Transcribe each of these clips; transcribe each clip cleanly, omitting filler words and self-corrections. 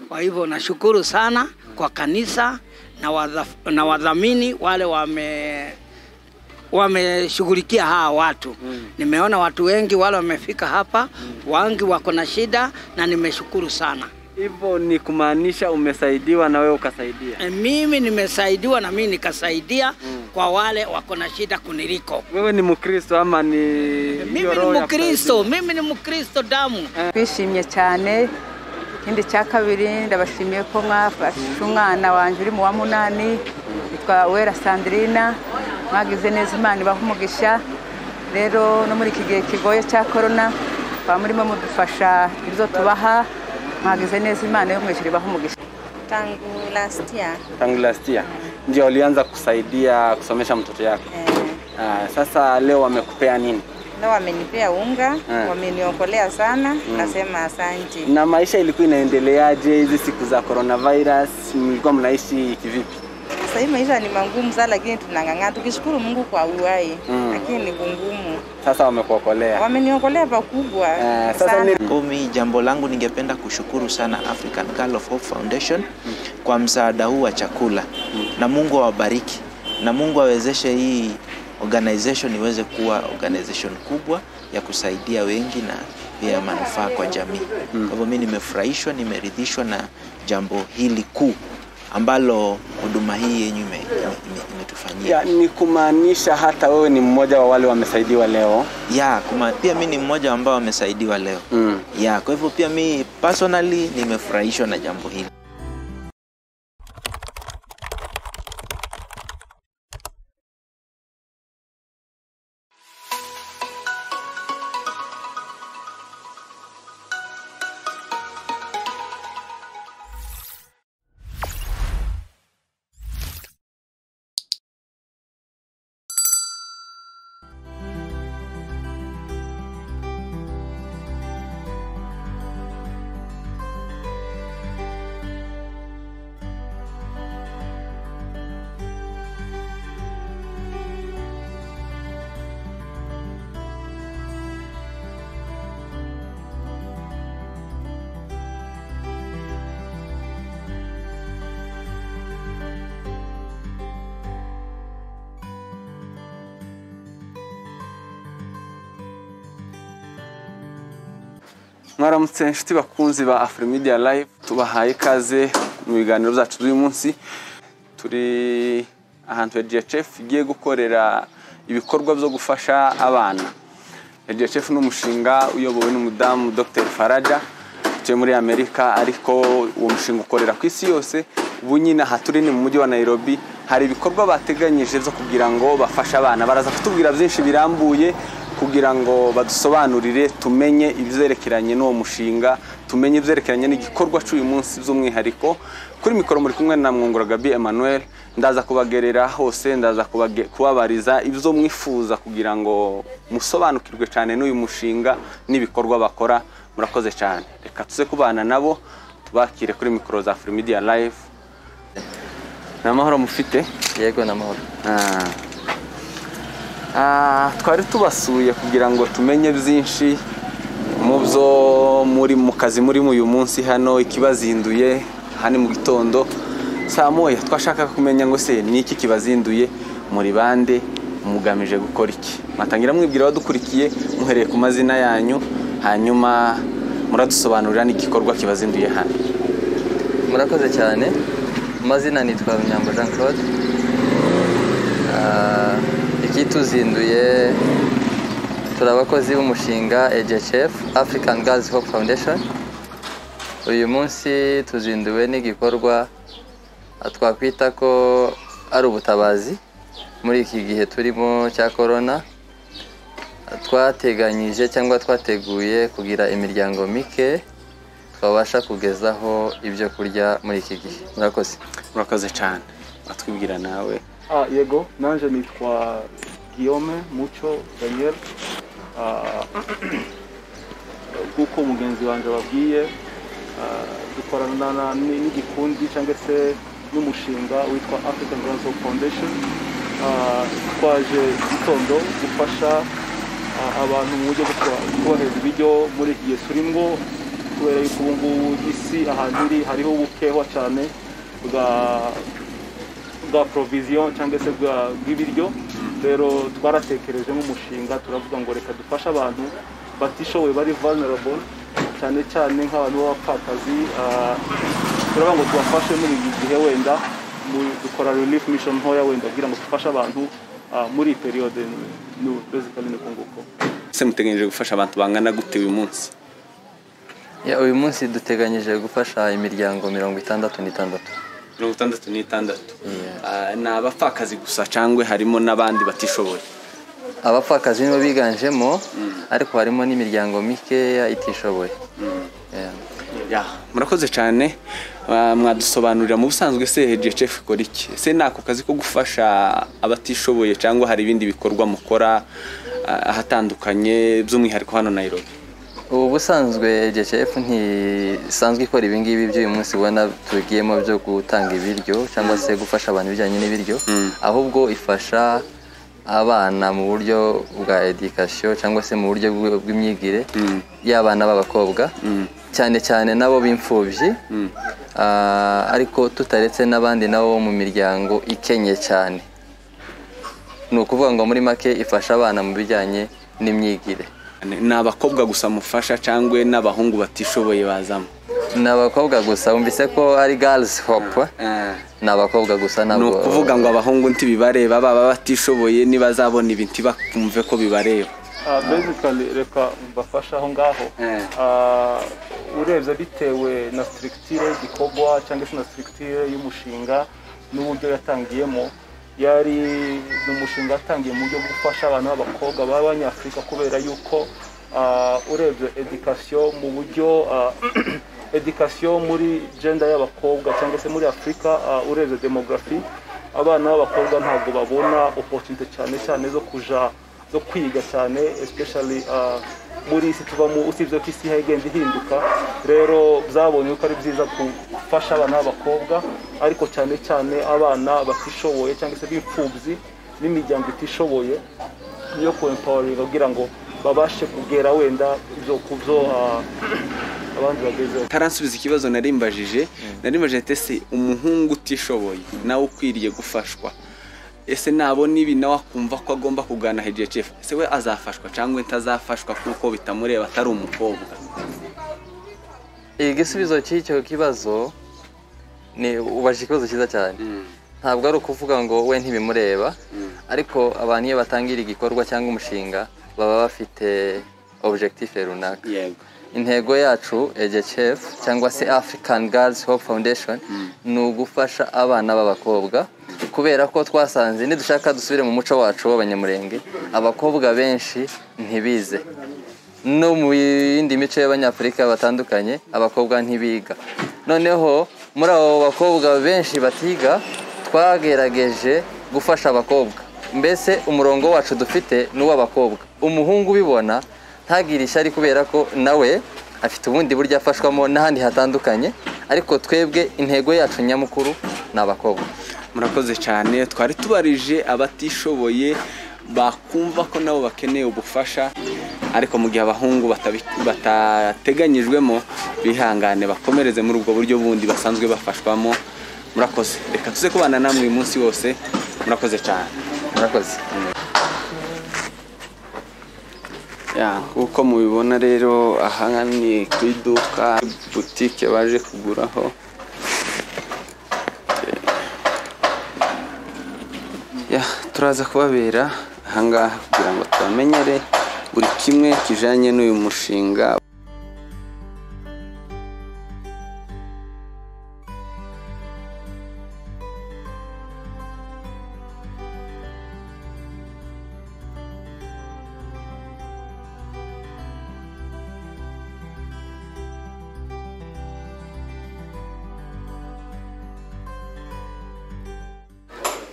Kwa hivyo nashukuru sana kwa kanisa na wadhamini wale wameshughulikia hawa watu. Nimeona watu wengi wale wamefika hapa, wengi wako na shida na nimeshukuru sana. Hivyo ni kumaanisha umesaidiwa na wewe ukasaidia? Mimi nimesaidiwa na mimi nikasaidia kwa wale wako na shida kuniliko. Wewe ni Mkristo ama ni? Mimi ni Mkristo, mimi ni Mkristo damu. Twishimye cyane. Ikindi cya kabiri ndabashimiye ko mwafashe umwana wanje uri mu wa 8 yitwa Wera Sandrina, mwagize neza Imana ibahumugisha. Rero no muri iki gihe kigoye cya corona bamurimo mudufasha ibyo tubaha, mwagize neza Imana yo mwishuri bahumugisha. Tangu last year ndio ulianza kusaidia kusomesha mtoto yako? Sasa leo wamekupea nini? Leo wamenipea unga, wameniokolea sana, nasema asante. Na maisha ilikuwa inaendeleaje hizi siku za coronavirus? Mlikuwa mnaishi kivipi? Sasa hivi maisha ni magumu sana, lakini tunang'ang'ana tukishukuru Mungu kwa uhai. Lakini ni ngumu. Sasa wamekuokolea? Wameniokolea pakubwa. Sasa mimi jambo langu ningependa kushukuru sana African Girl of Hope Foundation kwa msaada huu wa chakula. Na Mungu awabariki. Na Mungu awezeshe hii organization iweze kuwa organization kubwa ya kusaidia wengi na pia manufaa kwa jamii. Kwa hivyo mimi nimefurahishwa, nimeridhishwa na jambo hili kuu ambalo huduma hii yenyu imetufanyia. Ni kumaanisha hata wewe ni mmoja wa wale wamesaidiwa leo? Pia mimi ni mmoja ambao wamesaidiwa leo. Kwa hivyo pia mimi personally nimefurahishwa na jambo hili. Mwaramutse inshuti bakunzi ba Afrimedia Live, tubahaye ikaze mu biganiro byacu uyu munsi. Turi ahantu EGHF igiye gukorera ibikorwa byo gufasha abana. EGHF n'umushinga uyobowe n'umudamu Dr. Faraja cyo muri Amerika, ariko uwo mushinga ukorera ku isi yose. Ubu nyine aha turi ni mu mujyi wa Nairobi, hari ibikorwa bateganyije byo kugira ngo bafashe abana. Baraza kutubwira byinshi birambuye kugira ngo badusobanurire, tumenye ibyerekeranye n'uwo mushinga, tumenye ibyerekeranye n'igikorwa cy'uyu munsi by'umwihariko. Kuri mikoro muri kumwe na Mwungura Gabi Emmanuel, ndaza kubagerera hose, ndaza kubabariza ibyo mwifuza kugira ngo musobanukirwe cyane n'uyu mushinga n'ibikorwa bakora. Murakoze cyane, reka tuze kubana nabo tubakire kuri mikoro za Afrimedia Live. Namahoro mufite? Yego namahoro. Twari tubasuye kugira ngo tumenye byinshi mu byo muri mu kazi muri uyu munsi hano ikibazinduye hani mu gitondo saa moya. Twashaka kumenya ngo se ni iki kibazinduye, muri bande, mugamije gukora iki? Matangira mwibwira badukurikiye muhereye ku mazina yanyu, hanyuma muradusobanurira n'igikorwa kibazinduye hano. Murakoze cyane. Mazina nitwa Runyambo Jean Claude. Ikituzinduye turabakozi b'umushinga EGHF African Girls Hope Foundation. Uyu munsi tuzinduwe n'igikorwa twakwita ko ari ubutabazi muri iki gihe turimo cya corona. Twateganyije cyangwa twateguye kugira imiryango mike twabasha kugezaho ibyo kurya muri iki gihe. Murakoze cyane. Atwibwira nawe. Yego, nanje nitwa Guillaume Mucho Daniel. Kuko mugenzi wanje babwiye dukorana n'igikundi cyangwa se n'umushinga witwa African Girls Hope Foundation. Twaje gitondo gufasha abantu mu buryo bwo kubahereza ibiryo muri iki gihe turimo kubera yuko ubu ngubu isi ahantu iri hariho ubukewa cyane bwa provision cyangwa se bw'ibiryo. Rero twaratekereje nk'umushinga turavuga ngo reka dufashe abantu batishoboye bari vulnerable cyane cyane nk'abantu b'abapfakazi, turavuga ngo tubafashe muri iki gihe wenda dukora relief mission ntoya wenda kugira ngo dufashe abantu muri periode basically ni kunguko. Se muteganyije gufasha abantu bangana gute uyu munsi? Uyu munsi duteganyije gufasha imiryango 66. 66. Ni abapfakazi gusa cyangwa harimo n'abandi batishoboye? Abapfakazi nibo biganjemo, ariko harimo n'imiryango mikeya itishoboye. Murakoze cyane, mwadusobanurira mu busanzwe se HGHF ikora iki? Se nako kazi ko gufasha abatishoboye cyangwa hari ibindi bikorwa mukora ahatandukanye by'umwihariko hano Nairobi? Ubu busanzwe HGHF ntisanzwe ikora ibingibi by'uyu munsi ubona tugiyemo byo gutanga ibiryo cyangwa se gufasha abantu bijyanye n'ibiryo, ahubwo ifasha abana mu buryo bwa education cyangwa se mu buryo bw'imyigire y'abana b'abakobwa, cyane cyane nabo b'imfubyi, ariko tutaretse n'abandi nabo mu miryango ikenye cyane. Ni ukuvuga ngo muri make ifasha abana mu bijyanye n'imyigire. Ni abakobwa gusa mufasha cyangwa n'abahungu batishoboye bazamo? Ni abakobwa gusa. Wumvise ko ari Girls Hope? Ni abakobwa gusa ntabwo. Ni ukuvuga ngo abahungu ntibibareba, baba batishoboye nibazabona ibintu bakumve ko bibareba. Basically reka mbafasha aho ngaho. Urebye bitewe na structure y'igikorwa cyangwa se na structure y'umushinga n'uburyo yatangiyemo, yari umushinga atangiye mu buryo bwo gufasha abantu b'abakobwa b'Abanyafrika, kubera yuko urebye education mu buryo education muri gender y'abakobwa cyangwa se muri Afrika, urebye demography, abana b'abakobwa ntabwo babona opportunity cyane zo kwiga cyane, especially muri isi tuvamo, usibye ko isi igenda ihinduka. Rero byabonye ko ari byiza gufasha abana b'abakobwa, ariko cyane cyane abana batishoboye cyangwa se b'imfubyi n'imiryango itishoboye, yo ku empowering kugira ngo babashe kugera wenda ibyo kubyo abandi bagezeho. Taransubiza ikibazo narimbajije ese umuhungu utishoboye nawe ukwiriye gufashwa, ese nabona ibi nawe akumva ko agomba kugana HGHF, ese we azafashwa cyangwa ntazafashwa kuko bitamureba atari umukobwa? Igisubizo cy'icyo kibazo ni ubaje ikibazo cyiza cyane. Ntabwo ari ukuvuga ngo we ntibimureba, ariko abantu iyo batangira igikorwa cyangwa umushinga baba bafite objectif runaka. Intego yacu HGHF cyangwa se African Girls Hope Foundation ni ugufasha abana b'abakobwa, kubera ko twasanze nidushaka dusubire mu muco wacu w'Abanyamurenge, abakobwa benshi ntibize. No mu yindi mico y'Abanyafrika batandukanye abakobwa ntibiga. Noneho muri abo bakobwa benshi batiga, twagerageje gufasha abakobwa. Mbese umurongo wacu dufite n'uw'abakobwa. Umuhungu ubibona ntagire ishyari kubera ko nawe afite ubundi buryo afashwamo n'ahandi hatandukanye, ariko twebwe intego yacu nyamukuru ni abakobwa. Murakoze cyane, twari tubarije abatishoboye bakumva ko nabo bakeneye ubufasha, ariko mu gihe abahungu batateganyijwemo bihangane bakomereze muri ubwo buryo bundi basanzwe bafashwamo. Murakoze, reka tuze kubana namwe uyu munsi wose. Murakoze cyane. Murakoze. Uko mubibona rero aha ni ku iduka boutique baje kuguraho. Turaza kubabera ahangaha kugira ngo tubamenyere buri kimwe kijanye n'uyu mushinga.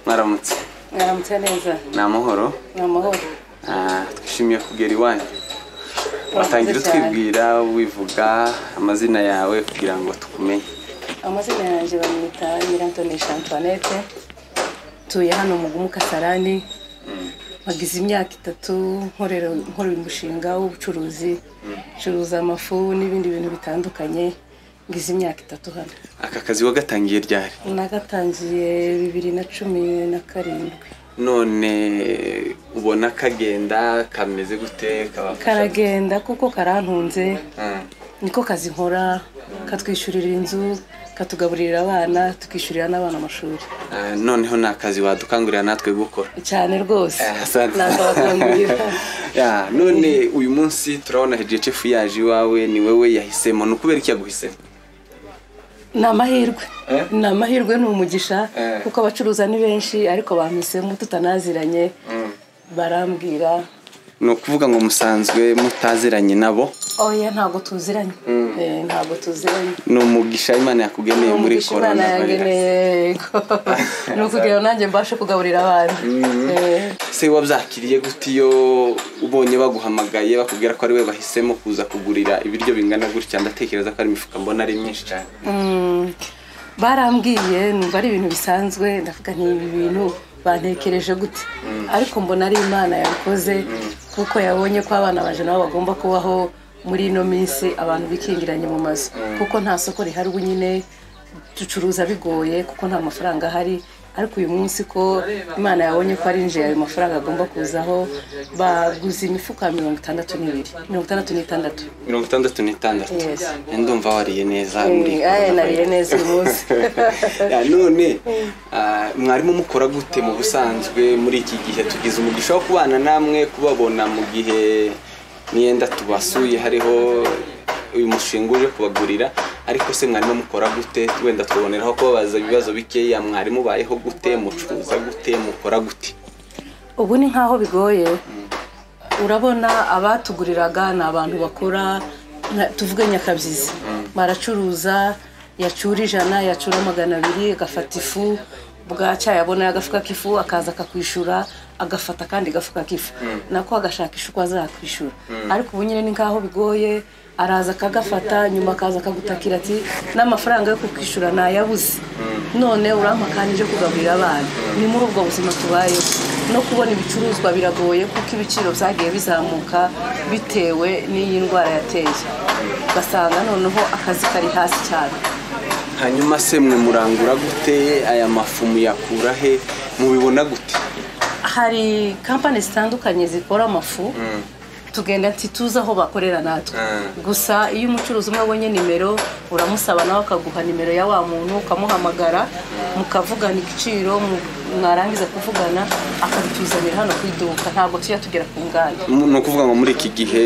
Mwaramutse. Mwaramutse neza. Ni amahoro? Ni amahoro. Twishimiye kugera iwanyu. Watangira twibwira wivuga amazina yawe kugira ngo tukumenye. Amazina yanjye bamwita Nyirantoni Antoinette, tuye hano mu Kasarani, mpagize imyaka 3 nkorera umushinga w'ubucuruzi curuza amafu n'ibindi bintu bitandukanye ngize imyaka 3 hano. Aka kazi wagatangiye ryari? Nagatangiye 2017. None ubona kagenda kameze gute? Karagenda kuko karantunze. Niko kazi nkora, katwishyurira inzu, katugaburira abana, tukishyurira n'abana amashuri. Noneho nakazi wadukangurira natwe gukora cyane rwose. Nakabakangurira. None uyu munsi turabona HGCF yaje iwawe, ni wewe yahisemo. Nukubera iki yaguhisemo? Ni amahirwe n'umugisha kuko abacuruza ni benshi ariko bampisemo tutanaziranye barambwira. No kuvuga ngo musanzwe mutaziranye nabo? Oya ntago tuziranye. Ntago tuziranye. No mugisha Imana yakugeneye muri corona virus. No kugira nanjye mbashe kugaburira abandi. Se wabyakiriye gutiyo ubonye baguhamagaye bakubwira ko ari we bahisemo kuza kugurira ibiryo bingana gutya? Ndatekereza ko ari imifuka mbona ari myinshi cyane. Barambwiye numva ari ibintu bisanzwe, ndavuga nti ibi bintu bantekereje gute, ariko mbona ari Imana yabikoze kuko yabonye ko abana baje nabo bagomba kubaho muri ino minsi abantu bikingiranye mu mazu, kuko nta soko rihari ubu nyine ducuruza bigoye kuko nta mafaranga ahari. Ariko uyu munsi ko Imana yabonye ko ari nje ayo mafaranga agomba kuzaho, baguze imifuka 66. Ndumva wariye neza muri. Nariye neza uyu munsi. None mwarimu mukora gute mu busanzwe muri iki gihe? Tugize umugisha wo kubana namwe, kubabona mu gihe niyenda tubasuye hariho uyu mushinga uje kubagurira, ariko se mwarimu mukora gute? Wenda twaboneraho kubabaza ibibazo bikeya. Mwarimu bayeho gute, mucuruza gute, mukora gute? Ubu ni nkaho bigoye. Urabona abatuguriraga ni abantu bakora, tuvuge Nyakabyizi, baracuruza, yacura 100, yacura 200, agafata ifu bwaca yabona agafuka kifu akaza akakwishura, agafata kandi gafuka kifu nako agashakisha uko azakwishura. Ariko ubu nyine ni nkaho bigoye, araza akagafata nyuma akaza akagutakira ati n'amafaranga yo kukwishura nayabuze, none urampakanije kugaburira abana. Ni muri ubwo buzima tubayeho, no kubona ibicuruzwa biragoye kuko ibiciro byagiye bizamuka bitewe n'iyi ndwara yateye, ugasanga noneho akazi kari hasi cyane. Hanyuma se mwe murangura gute? Aya mafu muyakura he? Mubibona gute? Hari kampani zitandukanye zikora amafu, tugenda tuza aho bakorera natwe. Gusa iyo umucuruzi umwe abonye nimero uramusaba nawe akaguha nimero ya wa muntu, ukamuhamagara mukavugana igiciro, mwarangiza kuvugana akabituzanira hano ku iduka. Ntabwo tujya tugera ku nganda. No kuvuga ngo muri iki gihe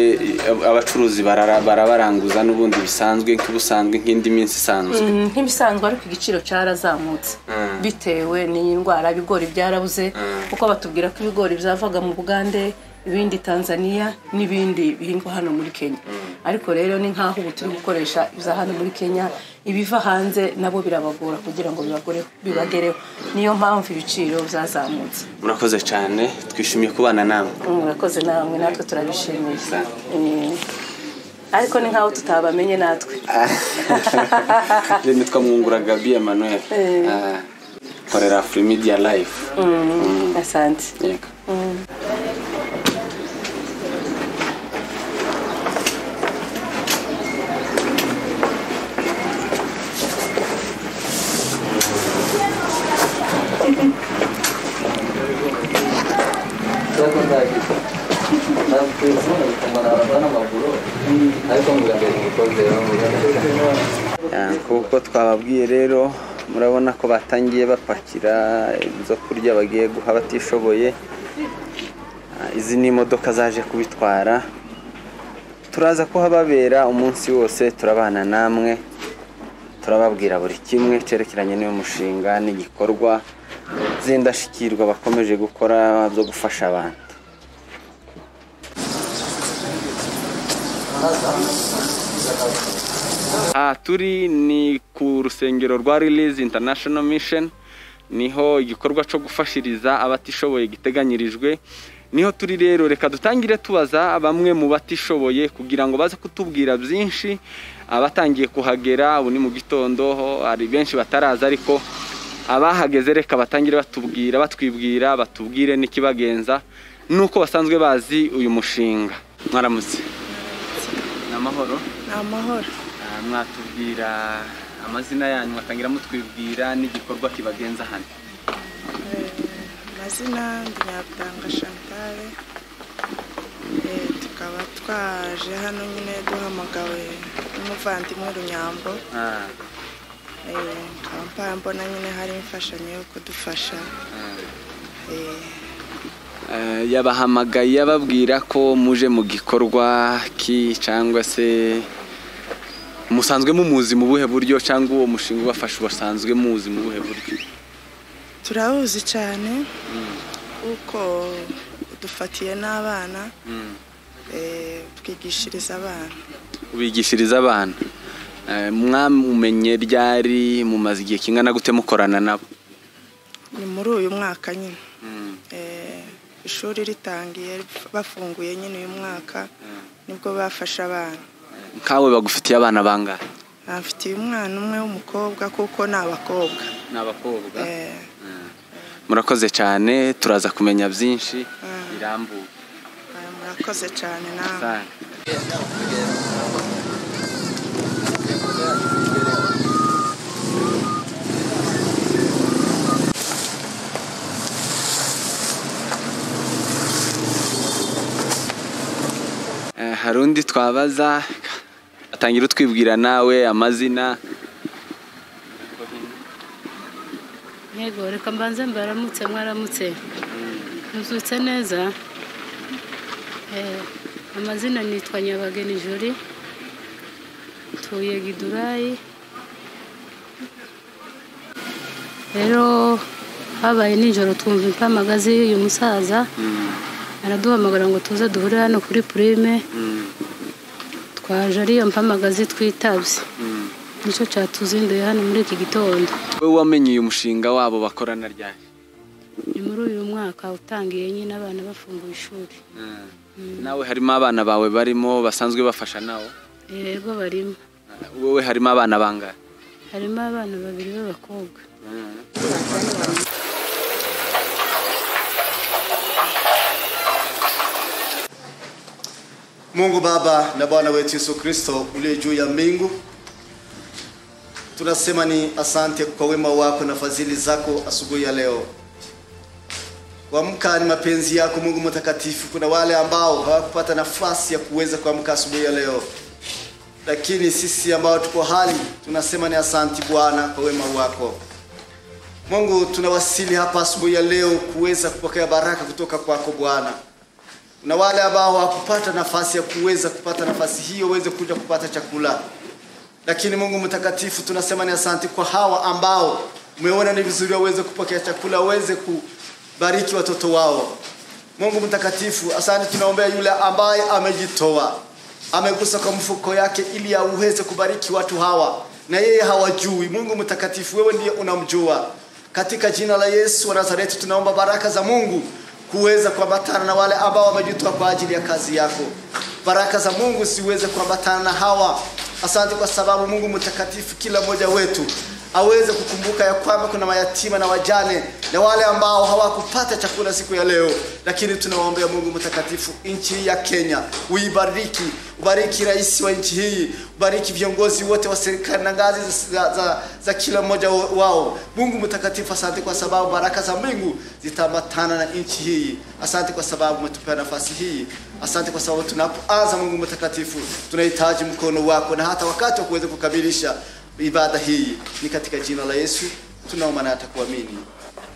abacuruzi barabaranguza n'ubundi bisanzwe nk'ubusanzwe nk'indi minsi isanzwe. Nk'ibisanzwe ariko igiciro cyarazamutse bitewe n'iyi ndwara. Ibigori byarabuze kuko batubwira ko ibigori byavaga mu Bugande, ibindi Tanzania, n'ibindi bihingwa hano muri Kenya. Ariko rero ni nkaho ubu turi gukoresha ibya hano muri Kenya, ibiva hanze nabo birabagora kugira ngo bibagereho. Niyo mpamvu ibiciro byazamutse. Murakoze cyane, twishimiye kubana namwe. Murakoze namwe, natwe turabishimiye. Ariko ni nkaho tutabamenye natwe. Nitwa Mwungura Gabi Emmanuel. Korera Afrimedia Live. Asante. Yego. Kuko twababwiye rero murabona ko batangiye bapakira ibyo kurya bagiye guha abatishoboye. Izi ni imodoka zaje kubitwara, turaza kuhababera umunsi wose, turabana namwe, turababwira buri kimwe cyerekeranye n'uyu mushinga n'igikorwa z'indashyikirwa bakomeje gukora byo gufasha abantu. Turi ni ku rusengero rwa Release International Mission, niho igikorwa cyo gufashiriza abatishoboye giteganyirijwe. Niho turi rero, reka dutangire tubaza bamwe mu batishoboye kugira ngo baze kutubwira byinshi. Abatangiye kuhagera ubu ni mu gitondo, hari benshi bataraza, ariko abahageze reka batangire batubwira, batwibwira, batubwire n'ikibagenza. nuko basanzwe bazi uyu mushinga. Mwaramutse. Namahoro. Amahoro. Mwatubwira amazina yanyu, mwatangira mutwibwira n'igikorwa kibagenza hano. Amazina Nyabutanga Chantal. Tukaba twaje hano nyine duhamagawe n'umuvandimwe Runyambo. Mbona nyine hari imfashanyo yo kudufasha. Yabahamagaye yababwira ko muje mu gikorwa ki cyangwa se musanzwe mumuzi mu buhe buryo cyangwa uwo mushinga ubafasha basanzwe muzi mu buhe buryo? Turawuzi cyane uko dufatiye n'abana twigishiriza abana. Ubigishiriza abana. Mwamumenye ryari, mumaze igihe kingana gute mukorana nabo? Ni muri uyu mwaka nyine. Ishuri ritangiye bafunguye nyine uyu mwaka nibwo bafasha abana. Kawe bagufitiye abana bangahe? Afitiye umwana umwe w'umukobwa kuko n'abakobwa. N'abakobwa. Murakoze cyane, turaza kumenya byinshi birambuye. Murakoze cyane nawe. Harundi twabaza atangira utwibwira nawe amazina. Yego, reka mbanze mbaramutse. Mwaramutse. Muzutse neza. Amazina nitwa Nyabageni Jolie. Tuye Gidurayi. Rero habaye nijoro twumva impamagazi y'uyu musaza. Araduhamagara ngo tuze duhure hano kuri Prime. Twaje ariyo mpamagazi twitabye. Nico cyatuzinduye hano muri iki gitondo. Wowe wamenye uyu mushinga wabo bakorana ryari? Ni muri uyu mwaka utangiye nyine abana bafunguye ishuri. Nawe harimo abana bawe barimo basanzwe bafasha nawe? Yego barimo. Wowe harimo abana bangahe? Harimo abana 2 b'abakobwa. Mungu Baba na Bwana wetu Yesu Kristo uliye juu ya mbingu, tunasema ni asante kwa wema wako na fadhili zako asubuhi ya leo. Kuamka ni mapenzi yako Mungu mtakatifu. Kuna wale ambao hawakupata nafasi ya kuweza kuamka asubuhi ya leo, lakini sisi ambao tuko hali tunasema ni asante Bwana kwa wema wako. Mungu, tunawasili hapa asubuhi ya leo kuweza kupokea baraka kutoka kwako Bwana. Na wale ambao hawakupata nafasi ya kuweza kupata nafasi hiyo waweze kuja kupata chakula. Lakini Mungu mtakatifu, tunasema ni asante kwa hawa ambao umeona ni vizuri waweze kupokea chakula, waweze kubariki watoto wao. Mungu mtakatifu, asante tunaombea yule ambaye amejitoa, amegusa kwa mfuko yake ili aweze kubariki watu hawa na yeye hawajui. Mungu mtakatifu, wewe ndiye unamjua. Katika jina la Yesu wa Nazareti tunaomba baraka za Mungu kuweza kuambatana na wale ambao wamejitoa kwa ajili ya kazi yako. Baraka za Mungu siweze kuambatana na hawa. Asante kwa sababu Mungu mtakatifu, kila mmoja wetu aweze kukumbuka ya kwamba kuna mayatima na wajane na wale ambao hawakupata chakula siku ya leo. Lakini tunawaombea Mungu mtakatifu, nchi ya Kenya uibariki, ubariki rais wa nchi hii, ubariki viongozi wote wa serikali na ngazi za kila mmoja wao. Mungu mtakatifu, asante kwa sababu baraka za Mungu zitambatana na nchi hii. Asante kwa sababu umetupea nafasi hii. Asante kwa sababu tunapoanza Mungu mtakatifu tunahitaji mkono wako, na hata wakati wa kuweza kukamilisha ibada hii ni katika jina la Yesu tunaomba na atakuamini.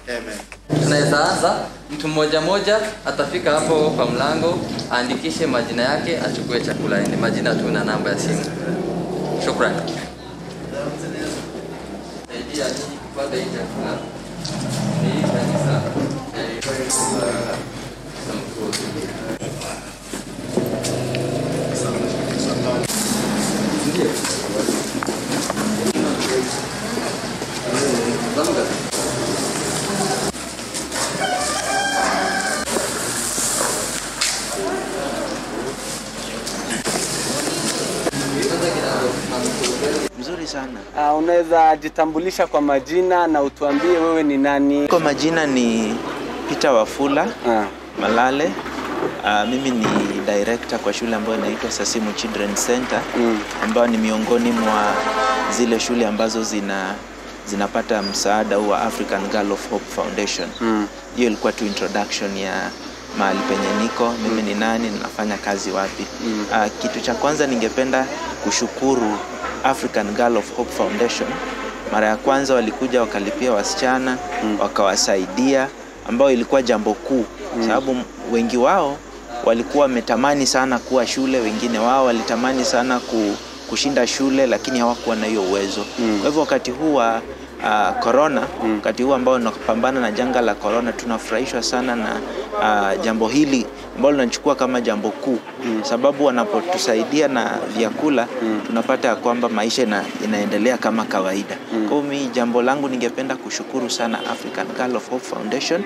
Amen. Tunaweza anza, mtu mmoja atafika hapo kwa mlango, aandikishe majina yake, achukue chakula ende. Majina tu na namba ya simu. Shukrani. Saidia nyinyi kupata hii chakula. Ni kanisa. Ndio. Mzuri sana. Unaweza jitambulisha kwa majina na utuambie wewe ni nani? Kwa majina ni Peter Wafula. Malale. Mimi ni director kwa shule ambayo inaitwa Sasimu Children Center, ambayo ni miongoni mwa zile shule ambazo zinapata msaada wa African Girl of Hope Foundation. Hiyo ilikuwa tu introduction ya mahali penye niko, mimi ni nani, ninafanya kazi wapi. Kitu cha kwanza ningependa kushukuru African Girl of Hope Foundation. Mara ya kwanza walikuja wakalipia wasichana, wakawasaidia, ambao ilikuwa jambo kuu. Sababu wengi wao walikuwa wametamani sana kuwa shule, wengine wao walitamani sana kushinda shule, lakini hawakuwa na hiyo uwezo. Kwa hivyo wakati huu wa corona, wakati huu ambao tunapambana na janga la corona, tunafurahishwa sana na jambo hili ambalo tunachukua kama jambo kuu, sababu wanapotusaidia na vyakula tunapata kwamba maisha inaendelea kama kawaida. Kwa hiyo jambo langu ningependa kushukuru sana African Girl of Hope Foundation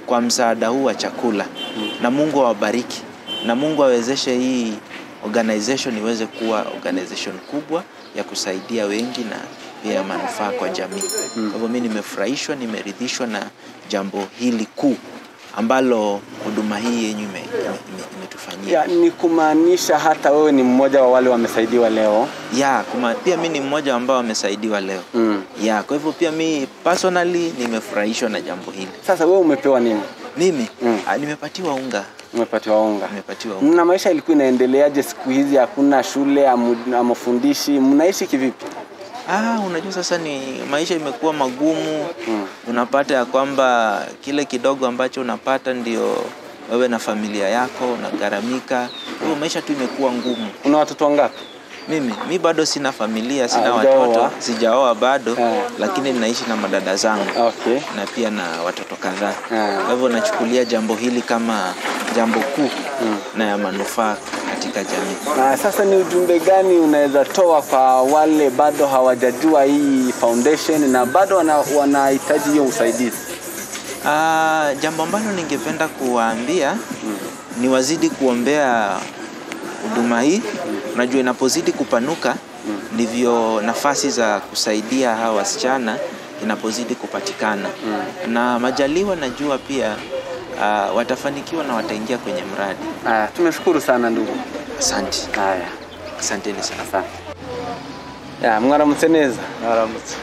kwa msaada huu wa chakula, na Mungu awabariki, na Mungu awezeshe hii organization iweze kuwa organization kubwa ya kusaidia wengi na pia manufaa kwa jamii. Kwa hivyo mimi nimefurahishwa, nimeridhishwa na jambo hili kuu ambalo huduma hii yenyu imetufanyia. Ni kumaanisha hata wewe ni mmoja wa wale wamesaidiwa leo? Pia mimi ni mmoja ambao wamesaidiwa leo. Kwa hivyo pia mimi personally nimefurahishwa na jambo hili. Sasa wewe umepewa nini? Mimi nimepatiwa unga. Umepatiwa unga. Nimepatiwa unga. Na maisha ilikuwa inaendeleaje siku hizi? Hakuna shule, mafundishi, mnaishi kivipi? Unajua sasa ni maisha imekuwa magumu. Unapata ya kwamba kile kidogo ambacho unapata ndio wewe na familia yako unagharamika. Hiyo maisha tu imekuwa ngumu. Una watoto wangapi? Mimi bado sina familia, sina watoto, sijaoa bado, lakini ninaishi na madada zangu. Na pia na watoto kadhaa. Kwa hivyo nachukulia jambo hili kama jambo kuu na ya manufaa katika jamii. Sasa ni ujumbe gani unaweza toa kwa wale bado hawajajua hii foundation na bado wanahitaji hiyo usaidizi? Jambo ambalo ningependa kuwaambia ni wazidi kuombea huduma hii. Unajua inapozidi kupanuka ndivyo nafasi za kusaidia hawa wasichana inapozidi kupatikana. Na majaliwa najua pia watafanikiwa na wataingia kwenye mradi. Tumeshukuru sana ndugu. Asante. Asanteni sana. Mwaramutse neza? Mwaramutse.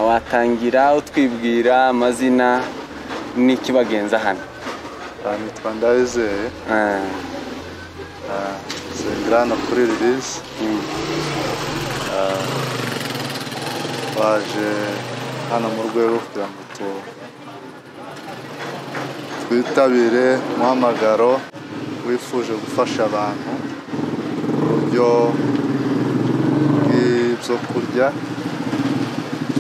Watangira utwibwira amazina n'ikibagenza hano? Nitwa Ndayizeye. Sengrana kuri release. Waje hano mu rwego kugira ngo twitabire muhamagaro wifuje gufasha abantu uburyo bw'ibyo kurya,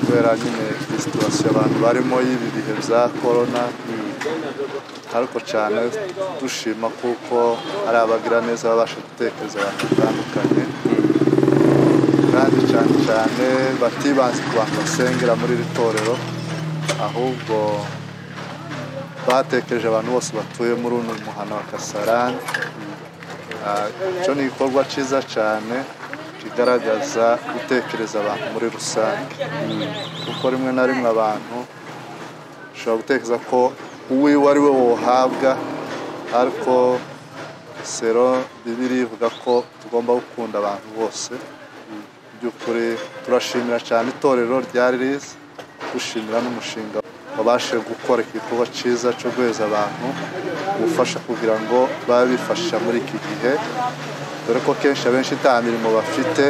kubera nyine situation abantu barimo y'ibi bihe bya corona. Ariko cyane dushima kuko ari abagira neza babasha gutekereza abantu batandukanye, kandi cyane batibanze ku bantu basengera muri iri torero, ahubwo batekereje abantu bose batuye muri uno muhana wa Kasarani. Icyo ni igikorwa cyiza cyane kigaragaza gutekereza abantu muri rusange, kuko rimwe na rimwe abantu ushobora gutekereza ko uwiwe ari we wohabwa, ariko sero Bibiri ivuga ko tugomba gukunda abantu bose. By'ukuri turashimira cyane itorero rya Release, dushimira n'umushinga wabashe gukora igikorwa cyiza cyo guheza abantu gufasha kugira ngo babe bifasha muri iki gihe, dore ko kenshi abenshi nta mirimo bafite.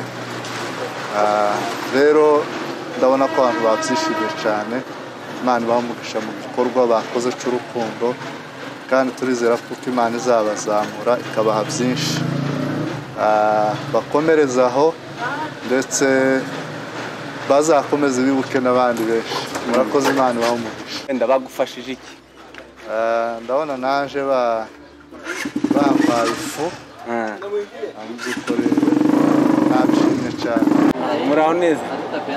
Rero ndabona ko abantu babyishimiye cyane. Imana bamugisha mu gikorwa bakoze cy'urukundo, kandi turizera ko Imana izabazamura ikabaha byinshi. Bakomerezaho ndetse bazakomeza bibuke n'abandi benshi. Murakoze, Imana bamugisha. Ndabagufashije iki? Ndabona naje bampaye ifu. By'ukuri nabishimye cyane. Muraho neza?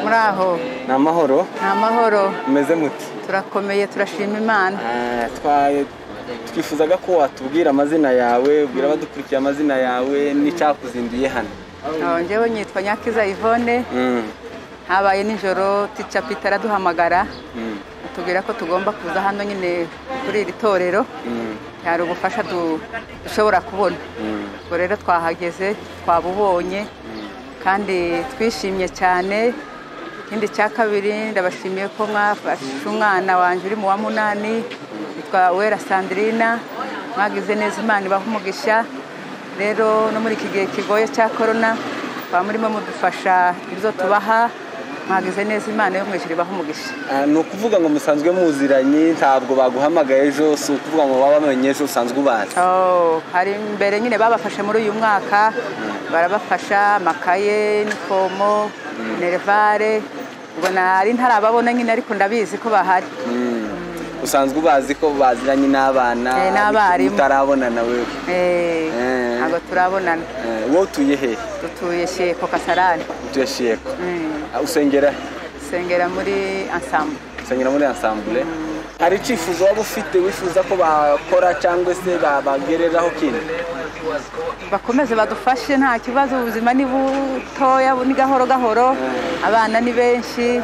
Muraho. Ni amahoro? Ni amahoro. Meze muti? Turakomeye, turashima Imana. Twifuzaga ko watubwira amazina yawe, ubwira abadukurikiye amazina yawe n'icyakuzinduye hano. Njyewe nyitwa Nyakiza Yvonne. Habaye nijoro Teacher Peter araduhamagara, atubwira ko tugomba kuza hano nyine kuri iri torero. hari ubufasha dushobora kubona. Ubwo rero twahageze twabubonye kandi twishimye cyane. Ikindi cya kabiri ndabashimiye ko mwafashe umwana wanjye uri mu wa 8 yitwa Uwera Sandrina, mwagize neza, Imana ibahe umugisha. Rero no muri iki gihe kigoye cya corona murimo mudufasha ibyo tubaha, mwagize neza, Imana yo mwishuri ibahe umugisha. Ni ukuvuga ngo musanzwe muziranye, ntabwo baguhamagaye ejo, si ukuvuga ngo baba bamenye ejo usanzwe ubazi? Hari imbere nyine babafashe muri uyu mwaka, barabafasha amakaye, inifomo, nerevare. Ubwo nari ntarababona nyine ariko ndabizi ko bahari. Usanzwe ubazi ko baziranye n'abana utarabonana wewe? Ntabwo turabonana. Wowe utuye he? Dutuye Sheko Kasarani. Utuye Sheko. Usengera? Sengera muri ensemble. Usengera muri ensemble. Hari icyifuzo waba ufite wifuza ko bakora cyangwa se bagereraho kindi? Bakomeze badufashe, nta kibazo, ubuzima ni butoya, ni gahoro gahoro, abana ni benshi,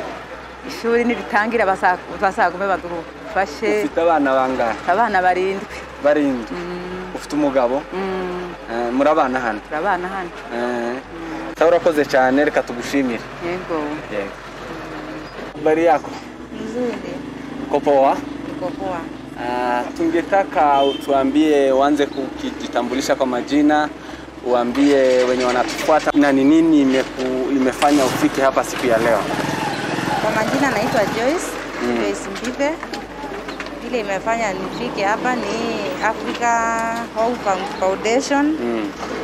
ishuri niritangira bazagume badufashe. Ufite abana bangahe? Abana 7. 7. Ufite umugabo? Murabana hano? Turabana hano. Urakoze cyane, reka tugushimire. Yego. Habari yako? Nzuri. Poa? Poa. Tungetaka utuambie, uanze kujitambulisha kwa majina, uambie wenye wanatufuata na ni nini imefanya ufike hapa siku ya leo. Kwa majina naitwa Joyce Mbive. Ile imefanya nifike hapa ni Africa Hope Foundation.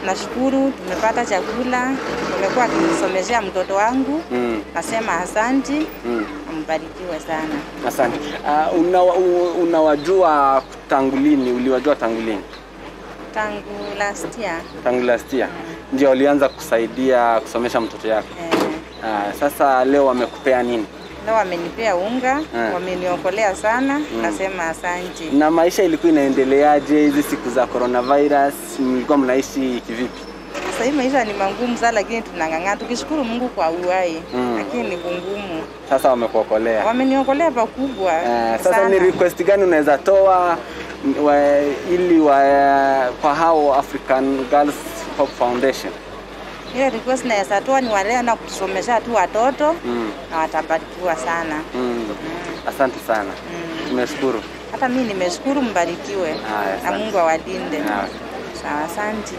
Nashukuru tumepata chakula, tumekuwa akinisomeshea mtoto wangu. Nasema asante. Mbarikiwe sana. Asante. Unawajua tangu lini? Uliwajua tangu lini? Tangu last year. Ndio walianza kusaidia kusomesha mtoto yako. Sasa leo wamekupea nini? Leo wamenipea unga, wameniokolea sana, nasema asante. Na maisha ilikuwa inaendeleaje hizi siku za coronavirus? Mlikuwa mnaishi kivipi? Sasa hivi maisha ni magumu sana, lakini tunang'ang'ana, tukishukuru Mungu kwa uhai, lakini ni ngumu. Sasa wamekuokolea? Wameniokolea pakubwa. Sasa ni request gani unaweza toa ili kwa hao African Girls Hope Foundation? Ile request naweza toa ni wale na kusomesha tu watoto na watabarikiwa sana. Asante sana. Nimeshukuru. Hata mimi nimeshukuru, mbarikiwe. Na Mungu awalinde. Sawa, asante.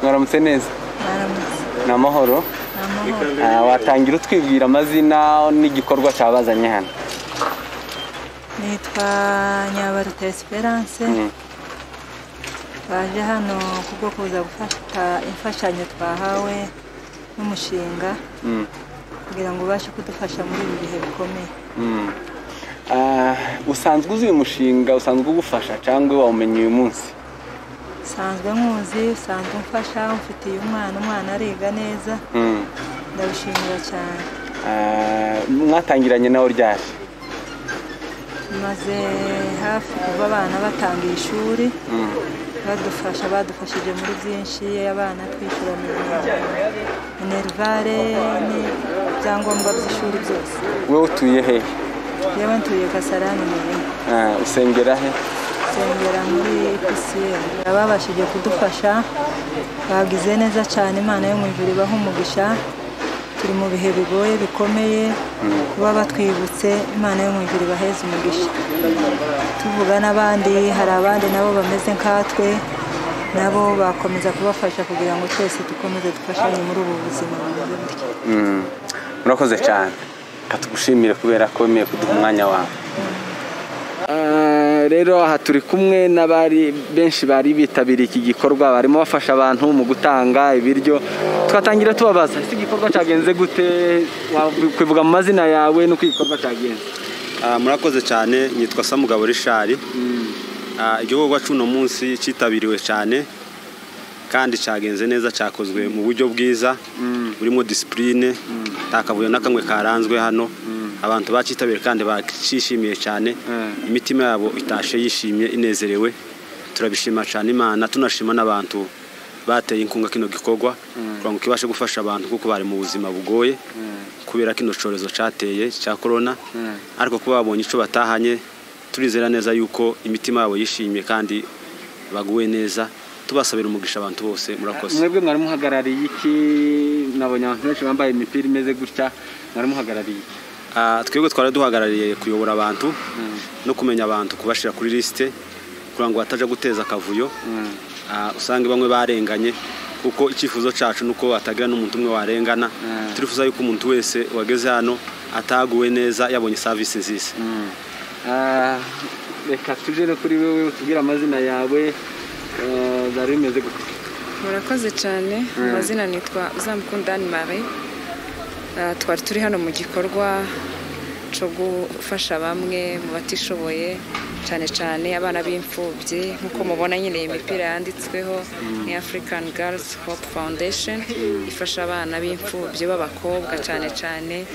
Mwaramutse neza? Ni amahoro? Watangira utwibwira amazina n'igikorwa cyabazanye hano? Nitwa Nyabaruta Esperance. Baje hano kubwo kuza gufata imfashanyo twahawe n'umushinga kugira ngo ubashe kudufasha muri ibi bihe bikomeye. Usanzwe uzi uyu mushinga, usanzwe ugufasha cyangwa wawumenye uyu munsi? Sanzwe nkuzi, sanzwe mfasha, mfitiye umwana ariga neza. Ndabishimira cyane. Mwatangiranye nawe ryari? maze hafi kuba abana batangiye ishuri badufashije muri byinshi, abana twishyura minerivare n'ibyangombwa by'ishuri byose. Wowe utuye he? Yewe ntuye Kasarani Murima. Usengera he? Usengera muri PCL. Ababashije kudufasha bagize neza cyane, Imana yo mu ijuru ibaha umugisha. Turi mu bihe bigoye bikomeye, kuba batwibutse, Imana yo mu ijuru ibaheze umugisha. Tuvuga n'abandi, hari abandi nabo bameze nkatwe, nabo bakomeza kubafasha kugira ngo twese dukomeze dufashanye muri ubu buzima bumeze gutya. Murakoze cyane, katugushimire kubera ko wemeye kuduha umwanya wawe. Rero aha turi kumwe n'abari benshi bari bitabiriye iki gikorwa, barimo bafasha abantu mu gutanga ibiryo. Twatangira tubabaza iki gikorwa cyagenze gute, kwivuga mu mazina yawe n'uko igikorwa cyagenze. Murakoze cyane, nitwa Samugabo Richard. Igikorwa cy'uno munsi cyitabiriwe cyane kandi cyagenze neza, cyakozwe mu buryo bwiza burimo discipline, takavuyo nakamwe karanzwe hano. Abantu bacitabira kandi bakishimiye cyane, imitima yabo itashe yishimye inezerewe. Turabishima cyane Imana, tunashima n'abantu bateye inkunga kino gikorwa kugira ngo kibashe gufasha abantu kuko bari mu buzima bugoye kubera kino cyorezo cyateye cya corona, ariko kuba babonye ico batahanye, turizera neza yuko imitima yabo yishimye kandi baguwe neza. Tubasabira umugisha abantu bose. Murakoze. Mwebwe mwari muhagarariye iki? Nabonye abantu benshi bambaye imipira imeze gutya, mwari muhagarariye iki? Twebwe twari duhagarariye kuyobora abantu no kumenya abantu, kubashira kuri liste kugira ngo bataje guteza akavuyo. Usange bamwe barenganye, kuko icyifuzo cyacu nuko atagira n'umuntu umwe warengana. Turifuza yuko umuntu wese wageze hano ataguwe neza, yabonye service nziza. Reka tuje no kuri wewe utubwira amazina yawe, zari bimeze gute? Murakoze cyane, amazina nitwa Uzamukunda Anne Marie. Twari turi hano mu gikorwa cyo gufasha bamwe mu batishoboye, cyane cyane abana b'imfubyi. Nkuko mubona nyine imipira yanditsweho ni African Girls Hope Foundation, ifasha abana b'imfubyi b'abakobwa cyane cyane.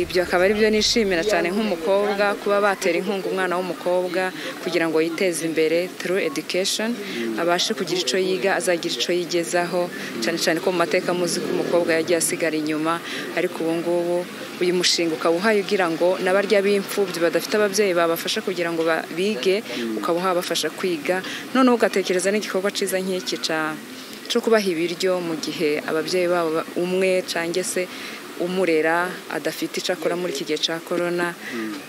Ibyo akaba ari byo nishimira cyane nk'umukobwa, kuba batera inkunga umwana w'umukobwa kugira ngo yiteze imbere through education, abashe kugira icyo yiga, azagira icyo yigezaho, cyane cyane ko mu mateka muzi ko umukobwa yagiye asigara inyuma. Ariko ubu ngubu uyu mushinga ukaba uhaye ugira ngo n'abarya b'imfubyi badafite ababyeyi babafasha kugira ngo bige, ukaba uhabafasha kwiga. Noneho ugatekereza n'igikorwa cyiza nk'iki cyo kubaha ibiryo mu gihe ababyeyi babo umwe cyangwa se umurera adafite icyo akora muri iki gihe cya corona,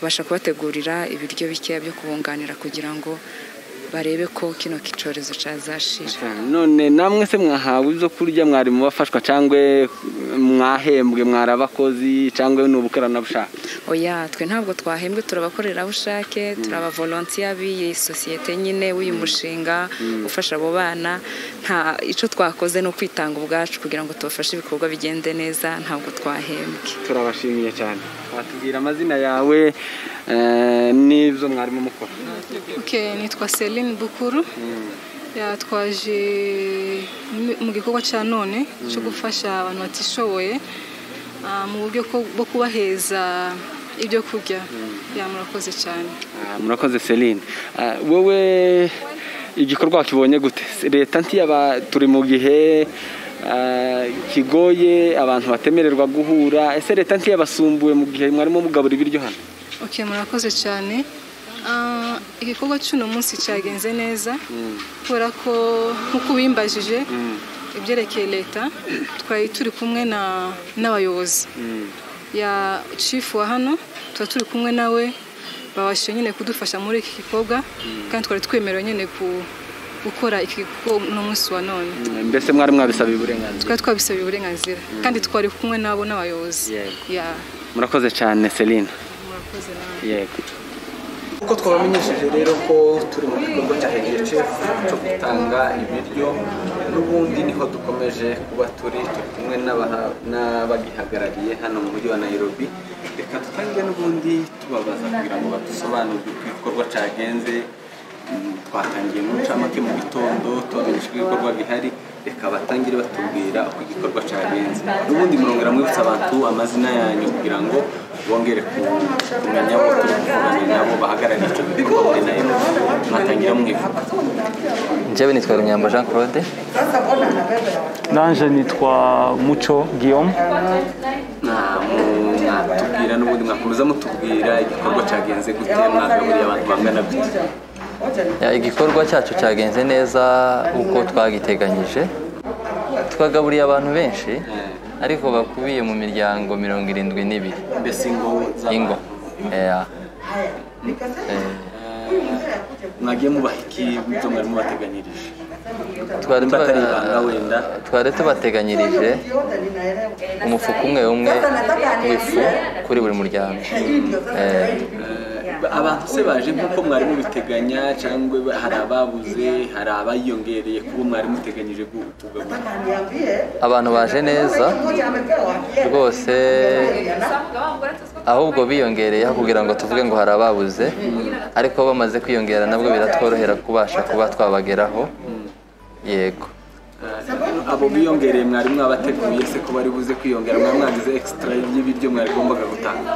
basha kubategurira ibiryo bikeya byo kubunganira kugira ngo barebe ko kino kicorezo cyazashira. None namwe se mwahawe ibyo kurya, mwari mu bafashwa cyangwa mwahembwe, mwari abakozi cyangwa n'ubukoranabushake? Oya, twe ntabwo twahembwe, turabakorerabushake, turaba volunteer b'iyi sosiyete nyine w'uyu mushinga ufasha abo bana. Nta icyo twakoze no kwitanga ubwacu kugira ngo tubafashe ibikorwa bigende neza, ntabwo twahembwe. Turabashimiye cyane. Watubwira amazina yawe n'ibyo mwarimo mukora? Nitwa Celine Bukuru. Twaje mu gikorwa cya none cyo gufasha abantu batishoboye mu buryo bwo kubaheza ibyo kurya. Murakoze cyane. Murakoze Celine. Wowe igikorwa kibonye gute? Leta turi mu gihe kigoye, abantu batemererwa guhura. Ese leta ntiyabasumbuye mu gihe mwarimo mugabura ibiryo hano? Murakoze cyane. Igikorwa cy'uno munsi cyagenze neza kubera ko nk'uko ubimbajije ibyerekeye leta, twari turi kumwe n'abayobozi ya chief wa hano, tuba turi kumwe nawe, babashije nyine kudufasha muri iki gikorwa kandi twari twemerewe nyine gukora iki gikorwa uno munsi wa none. Mbese mwari mwabisabiye uburenganzira? Twari twabisabiye uburenganzira kandi twari kumwe nabo n'abayobozi. Murakoze cyane Celine. Murakoze nawe. Yego. Uko twabamenyesheje rero ko turi mu gikorwa cya HGF cyo gutanga ibiryo, n'ubundi niho dukomeje kuba turi kumwe n'abagihagarariye hano mu mujyi wa Nairobi. Reka tutangire n'ubundi tubabaza kugira ngo badusobanurire uko igikorwa cyagenze. Twatangiye mu ncamake mu gitondo tubamenyesha ko igikorwa gihari, reka batangire batubwira uko igikorwa cyagenze. N'ubundi murongera mwibutsa abantu amazina yanyu kugira ngo bongere kumenya abo turi kuvugana nabo muhagarariye icyo gikorwa muri Nairobi mwatangira mwivuga. Njyewe nitwa Runyambo Jean Claude. Nanje nitwa Muco Guillaume. Tubwira n'ubundi mwakomeza mutubwira igikorwa cyagenze gute, mwagaburiye abantu bangana gute? Igikorwa cyacu cyagenze neza uko twagiteganyije, twagaburiye abantu benshi ariko bakubiye mu miryango 72. Mbese ingo mwagiye mubaha iki ibyo mwari mubateganyirije? Twari tubateganyirije umufuka umwe w'ifu kuri buri muryango. Abantu se baje nk'uko mwari mubiteganya cyangwa hari ababuze, hari abayongereye kuba mwari muteganyije kugabura? Abantu baje neza rwose, ahubwo biyongereye kugira ngo tuvuge ngo hari ababuze, ariko bamaze kwiyongera nabwo biratworohera kubasha kuba twabageraho. Yego. Abo biyongereye mwari mwabateguye se ko bari buze kwiyongera, mwari mwagize extra y'ibiryo mwari gombaga gutanga?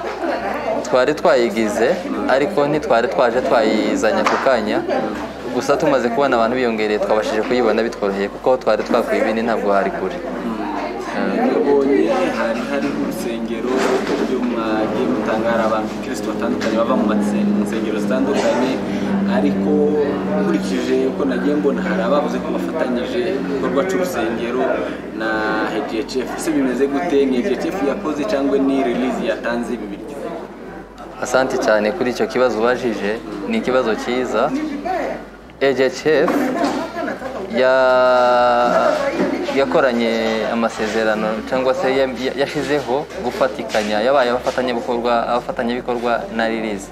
Twari twayigize ariko ntitwari twaje twayizanya ku kanya, gusa tumaze kubona abantu biyongereye twabashije kuyibona bitworoheye kuko twari twakuye ibindi ntabwo hari kure. Nabonye hari urusengero ryo mwagiye mutangara abantu Kristo batandukanye bava mu nsengero zitandukanye, ariko nkurikije uko nagiye mbona hari abavuze ko bafatanyije igikorwa cy'urusengero na HGHF. Ese bimeze gute? Ni HGHF yakoze cyangwa ni release yatanze ibi biryo? Asante cyane kuri icyo kibazo ubajije, ni ikibazo cyiza. HGHF yakoranye amasezerano cyangwa se yashizeho gufatikanya, yabaye abafatanyabikorwa na release,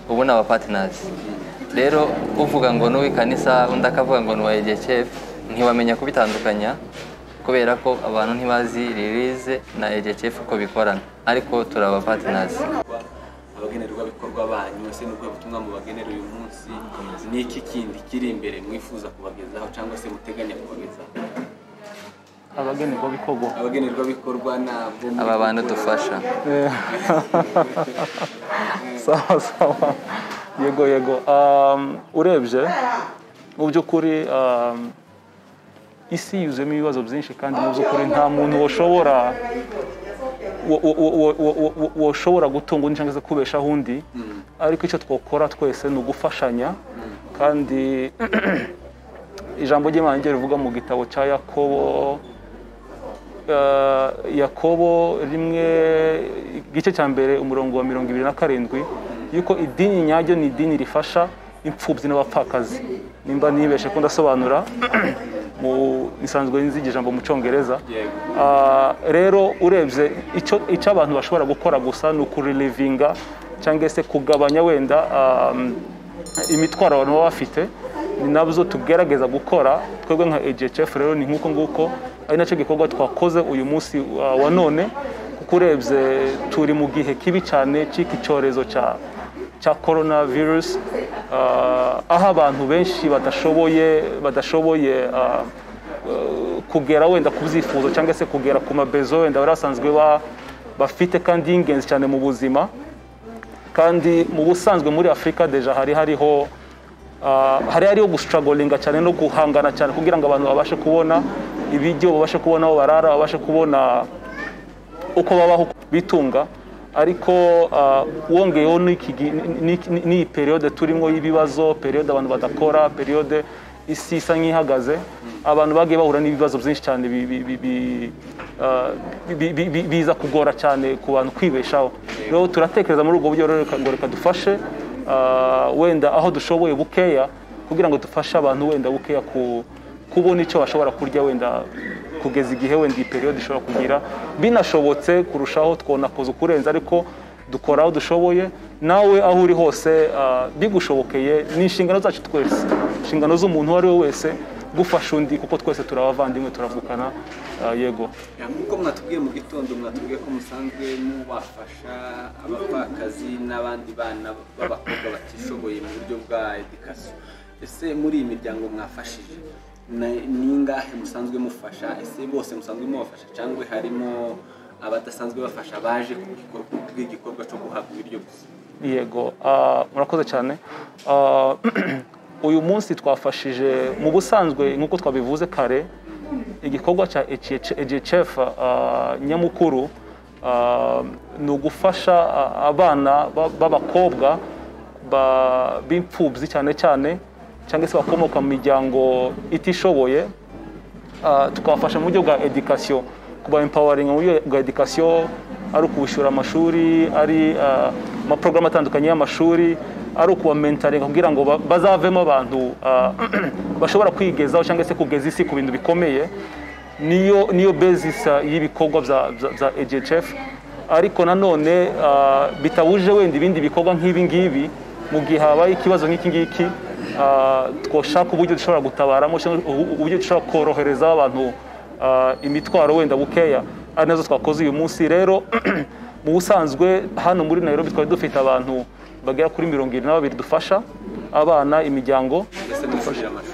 ubu ni abapartners. Rero uvuga ngo n'uw'ikanisa undi akavuga ngo ni uwa HGHF ntiwamenya kubitandukanya, kubera ko abantu ntibazi release na HGHF uko bikorana, ariko turi abapartners. Abagenerwabikorwa banyu ese n'ubwo butumwa mu bagenera uyu munsi, ni iki kindi kiri imbere mwifuza kubagezaho cyangwa se muteganya kubagezaho? Abagenerwabikorwa nabo aba bantu dufasha. Sawa. Yego. Urebye mu by'ukuri isi yuzuyemo ibibazo byinshi, kandi mu by'ukuri nta muntu woshobora gutunga undi cyangwa se kubeshaho undi, ariko icyo twakora twese ni ugufashanya. Kandi ijambo ry'Imana rivuga mu gitabo cya Yakobo rimwe igice cya mbere umurongo wa 27 yuko idini nyaryo ni idini rifasha imfubyi n'abapfakazi. Nimba nibeshe ko ndasobanura nisanzwe nzi ijambo mu Cyongereza. Rero urebye icyo abantu bashobora gukora gusa ni ukurelivinga cyangwa se kugabanya wenda imitwaro abantu baba bafite, ni nabyo tugerageza gukora twebwe nka HGHF. Rero ni nk'uko nguko ari nacyo gikorwa twakoze uyu munsi wa none, kuko urebye turi mu gihe kibi cyane cy'iki cyorezo cya coronavirus, aho abantu benshi badashoboye kugera wenda ku byifuzo cyangwa se kugera ku mabezo wenda bari basanzwe bafite kandi y'ingenzi cyane mu buzima. Kandi mu busanzwe muri Afurika deja hariho gustrugglinga cyane no guhangana cyane kugira ngo abantu babashe kubona ibiryo, babashe kubona aho barara, babashe kubona uko babaho bitunga. Ariko wongeyeho n'iyi periode turimo y'ibibazo, periode abantu badakora, periode isi isa nk'ihagaze, abantu bagiye bahura n'ibibazo byinshi cyane biza kugora cyane ku bantu kwibeshaho. Rero turatekereza muri ubwo buryo ngo reka dufashe wenda aho dushoboye bukeya, kugira ngo dufashe abantu wenda bukeya kubona icyo bashobora kurya wenda kugeza igihe wenda iyi periode ishobora kugira, binashobotse kurushaho twonakoza ukurenza, ariko dukora aho dushoboye. Nawe aho uri hose bigushobokeye, ni inshingano zacu twese, inshingano z'umuntu uwo ari we wese gufasha undi, kuko twese turabavandimwe, turavukana. Yego, nk'uko mwatubwiye mu gitondo, mwatubwiye ko musanzwe mubafasha abapfakazi n'abandi bana b'abakobwa batishoboye mu buryo bwa education. Ese muri iyi miryango mwafashije ningahe musanzwe mufasha? Ese bose musanzwe mubafasha cyangwa harimo abadasanzwe bafasha baje ku gikorwa cyo guhabwa ibiryo gusa? yego murakoze cyane uyu munsi twafashije mu busanzwe nk'uko twabivuze kare igikorwa cya EGHF nyamukuru ni ugufasha abana b'abakobwa b'imfubyi cyane cyane cyangwa se bakomoka mu miryango itishoboye tukabafasha mu buryo bwa education kuba empowering mu buryo bwa education ari ukubishyura amashuri ari amaporogaramu atandukanye y'amashuri ari ukuba mentoring kugira ngo bazavemo abantu bashobora kwigezaho cyangwa se kugeza isi ku bintu bikomeye niyo basis y'ibikorwa bya EGHF ariko nanone bitabuje wenda ibindi bikorwa nk'ibi ngibi mu gihe habaye ikibazo nk'iki ngiki twoshaka uburyo dushobora gutabaramo uburyo dushobora korohereza abantu imitwaro wenda bukeya ari nazo twakoze uyu munsi rero mu busanzwe hano muri Nairobi twari dufite abantu bagera kuri 22 dufasha abana imiryango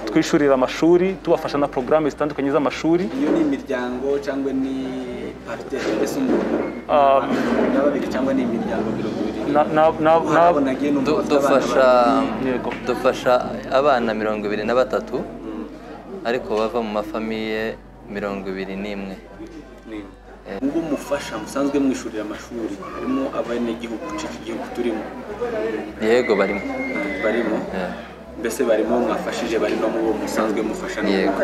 twishurira amashuri tubafasha na programme zitandukanye z'amashuri iyo ni imiryango cyangwa ni partenaire mbese n'ababiri cyangwa ni imiryango 20 dufasha abana 23 ariko bava mu mafamiye 21 ubwo mufasha musanzwe mwishurira amashuri harimo abanyagihugu cy'igihugu turimo yego barimo mbese barimo mwafashije bari no mu musanzwe mufasha yego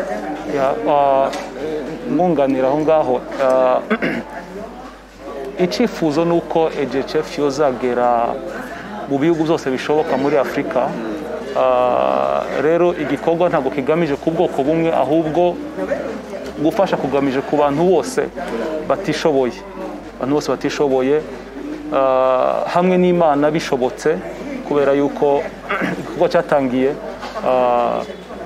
mwunganira aho ngaho icyifuzo nuko EGHF yozagera mu bihugu byose bishoboka muri Afurika rero igikorwa ntabwo kigamije ku bwoko bumwe ahubwo gufasha kugamije ku bantu bose batishoboye hamwe n'Imana bishobotse kubera yuko igikorwa cyatangiye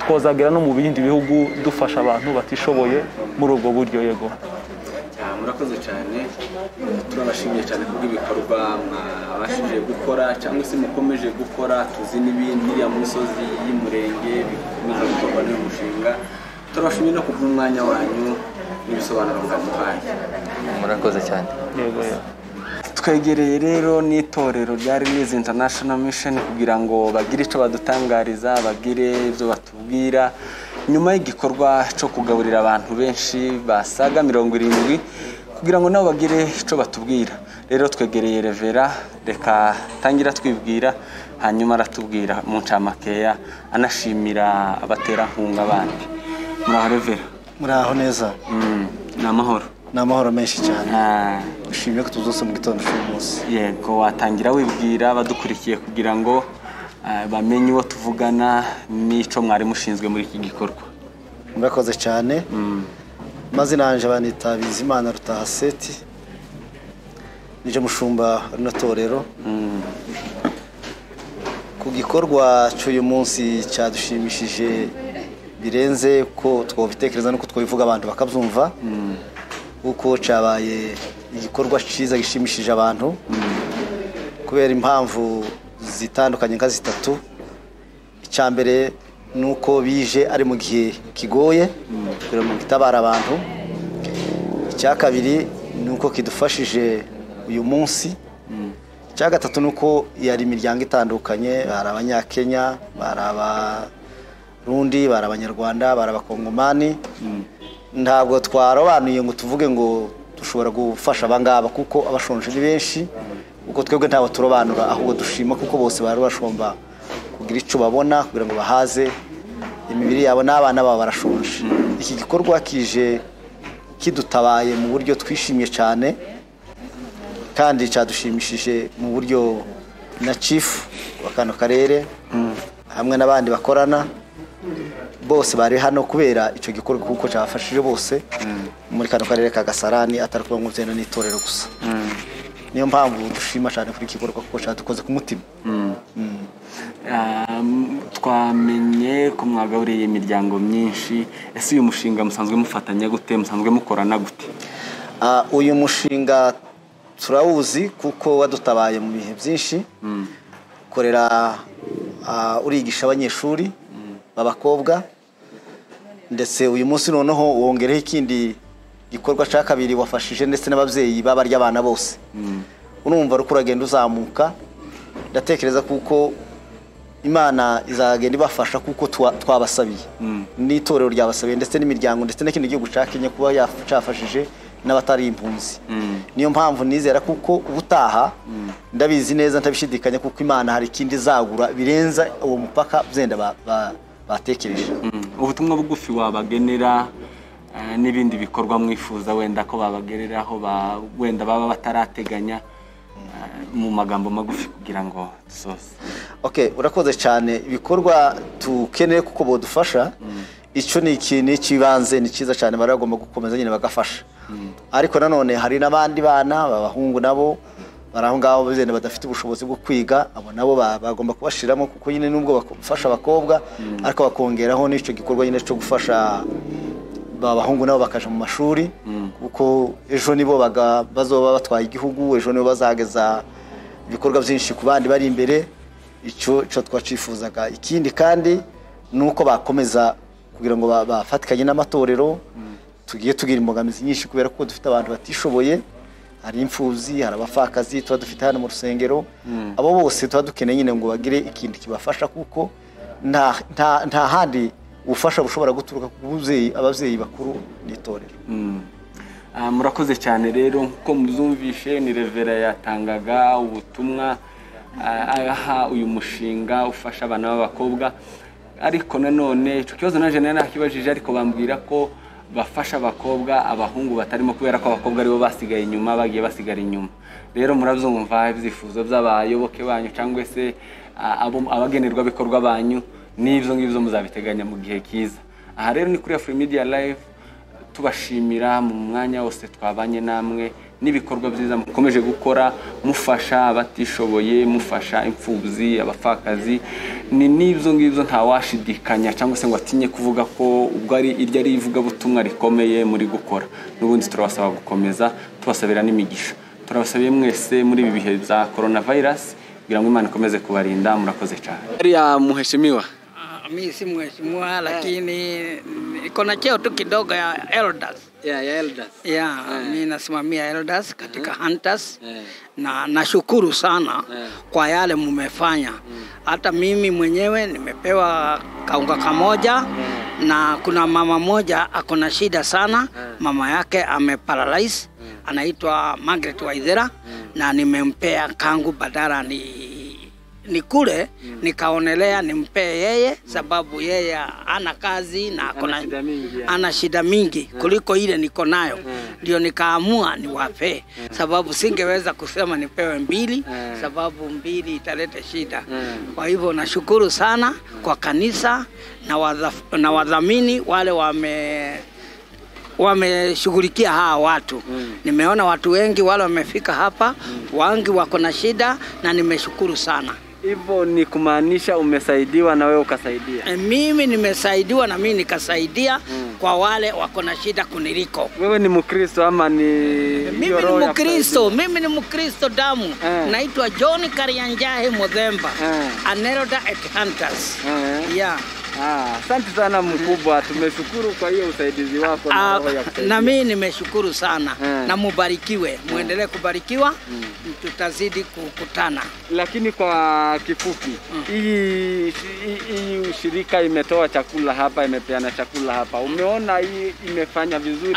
twozagera no mu bindi bihugu dufasha abantu batishoboye muri ubwo buryo yego murakoze cyane turabashimiye cyane kubw'ibikorwa mwabashije gukora cyangwa se mukomeje gukora tuzi n'ibindi mu misozi y'umurenge bikomeza gukorwa n'uyu mushinga turabashimiye no kubw'umwanya wanyu n'ibisobanuro mwaduhaye murakoze cyane yego twegereye rero n'itorero rya Release International Mission kugira ngo bagire icyo badutangariza bagire ibyo batubwira nyuma y'igikorwa cyo kugaburira abantu benshi basaga 70 kugira ngo nabo bagire icyo batubwira rero twegereye Revera reka tangira twibwira hanyuma aratubwira mu ncamakeya anashimira abaterankunga bandi muraho Revera muraho neza n'amahoro n'amahoro menshi cyane ushimye ko tuzose mu gitondo cy'umunsi yego watangira wibwira badukurikiye kugira ngo bamenye uwo tuvugana n'icyo mwari mushinzwe muri iki gikorwa murakoze cyane mazina yanje banita Bizimana Rutahaseti nije mushumba rino torero ku gikorwa cy'uyu munsi cyadushimishije birenze ko twobitekereza nuko twobivuga abantu bakabyumva uko cyabaye igikorwa cyiza gishimishije abantu kubera impamvu zitandukanye nka zitatu icyambere nuko bije ari mu gihe kigoye kugira ngo gitabara abantu icya kabiri nuko kidufashije uyu munsi icya gatatu nuko yari imiryango itandukanye hari abanyakenya hari abarundi hari abanyarwanda hari abakongomani ntabwo twarobanuye ngo tuvuge ngo dushobora gufasha abangaba kuko abashonje ni benshi uko twebwe ntabwo turobanura ahubwo dushima kuko bose bari bashomba kugira icyo babona kugira ngo bahaze imibiri yabo n'abana babo barashonje iki gikorwa kije kidutabaye mu buryo twishimye cyane kandi cyadushimishije mu buryo na chief wa kano karere hamwe n'abandi bakorana bose bari hano kubera icyo gikorwa kuko cyafashije bose muri kano karere ka Gasarani atari kuba ngo byenda n'itorero gusa niyo mpamvu dushima cyane kuri igikorwa kuko cyadukoze ku mutima twamenye ko mwagaburiye imiryango myinshi ese uyu mushinga musanzwe mufatanya gute musanzwe mukorana gute uyu mushinga turawuzi kuko wadutabaye mu bihe byinshi korera urigisha abanyeshuri b'abakobwa ndetse uyu munsi noneho wongereho ikindi gikorwa cya kabiri wafashije ndetse n'ababyeyi babarya abana bose urumva ruko uragenda uzamuka ndatekereza kuko Imana izagenda ibafasha kuko twabasabiye n'itorero ryabasabiye ndetse n'imiryango ndetse n'ikindi gihugu ca Kenya kuba yafashije n'abatari impunzi. Niyo mpamvu nizera kuko ubutaha ndabizi neza ntabishidikanya kuko Imana hari ikindi zagura birenza uwo mupaka byenda batekereje. Ubutumwa bugufi wabagenera n'ibindi bikorwa mwifuza wenda ko babagereraho wenda baba batarateganya mu magambo magufi kugira ngo dusoze. Okay, urakoze cyane. Ibikorwa tukeneye kuko bodufasha icyo ni ikintu kibanze ni cyiza cyane baragomba gukomeza nyine bagafasha. Ariko nanone hari n'abandi bana babahungu nabo baraho ngaho bizene badafite ubushobozi bwo kwiga, abo nabo bagomba kubashiramo kuko nyine nubwo bafasha abakobwa ariko bakongeraho n'icyo gikorwa nyine cyo gufasha babahungu nabo bakaja mu mashuri kuko ejo nibo bazoba batwaye igihugu, ejo nibo bazageza ibikorwa byinshi ku bandi bari imbere. Icyo twacifuzaga. Ikindi kandi nuko bakomeza kugira ngo bafatikanye n'amatorero. Tugiye tugira imbogamizi nyinshi kubera ko dufite abantu batishoboye, hari imfuzi, hari abafakazi tuba dufite hano mu rusengero. Abo bose tuba dukeneye nyine ngo bagire ikindi kibafasha kuko nta handi ubufasha bushobora guturuka ku abavyeyi bakuru n'itorero. Murakoze cyane rero nko muzumvishe ni Revera yatangaga ubutumwa aha uyu mushinga ufasha abana b'abakobwa, ariko nanone icyo kibazo naje nakibajije ariko bambwira ko bafasha abakobwa abahungu batarimo kubera ko abakobwa aribo basigaye inyuma bagiye basigara inyuma. Rero murabyumva ibyifuzo by'abayoboke banyu cyangwa se abagenerwa bikorwa banyu n'ibyo ngibyo muzabiteganya mu gihe kiza. Aha rero ni kuri Afrimedia Live tubashimira mu mwanya wose twabanye namwe n'ibikorwa byiza mukomeje gukora mufasha abatishoboye, mufasha imfubyi, abafakazi. Ni n'ibyo ngibyo nta washidikanya cyangwa se ngo atinye kuvuga ko ubwo ari irya rivuga butumwa rikomeye muri gukora. N'ubundi turabasaba gukomeza tubasabira n'imigisha. Turabasabiye mwese muri ibi bihe bya coronavirus kugira ngo Imana ikomeze kubarinda. Murakoze cyane. Ya muheshimiwa. Mimi si mheshimiwa lakini iko na cheo tu kidogo ya elders. Ya elders. Mimi nasimamia elders katika Hunters. Na nashukuru sana kwa yale mmefanya. Hata mimi mwenyewe nimepewa kaunga kamoja na kuna mama moja akona shida sana. Mama yake ameparalyze, anaitwa Margaret Waithera na nimempea kangu badala ni kule nikaonelea nimpe yeye sababu yeye ana kazi na ana shida mingi kuliko ile niko nayo. Ndio nikaamua niwape sababu singeweza kusema nipewe mbili sababu mbili italeta shida. Kwa hivyo nashukuru sana kwa kanisa na wadhamini wale wameshughulikia hawa watu. Nimeona watu wengi wale wamefika hapa, wengi wako na shida na nimeshukuru sana. Hivyo ni kumaanisha umesaidiwa na wewe ukasaidia? Mimi nimesaidiwa na mimi nikasaidia kwa wale wako na shida kuniliko. Wewe ni Mkristo ama ni Mimi ni Mkristo, mimi ni Mkristo damu. Naitwa John Karianjahe Modhemba. Aneroda at Hunters. Asante sana mkubwa, tumeshukuru kwa hiyo usaidizi wako na roho ya kusaidia. Na mimi nimeshukuru sana na mubarikiwe, muendelee kubarikiwa, tutazidi kukutana. Lakini kwa kifupi, hii shirika imetoa chakula hapa, imepeana chakula hapa. Umeona hii imefanya vizuri?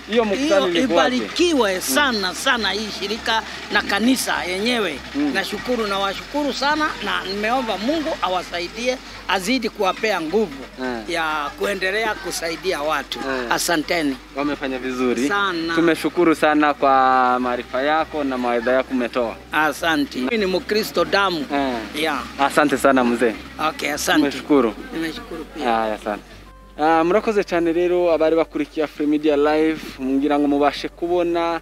Hiyo mkutano ibarikiwe sana sana hii shirika na kanisa yenyewe. Nashukuru na washukuru sana na nimeomba Mungu awasaidie, azidi kuwapea nguvu ya kuendelea kusaidia watu. Asanteni. Wamefanya vizuri sana. Tumeshukuru sana kwa maarifa yako na mawaidha yako umetoa. Asante. Mimi ni Mkristo damu. Asante sana mzee. Okay, asante. Tumeshukuru. Nimeshukuru pia. Asante. Murakoze cyane rero abari bakurikiye Afrimedia Live, mungira ngo mubashe kubona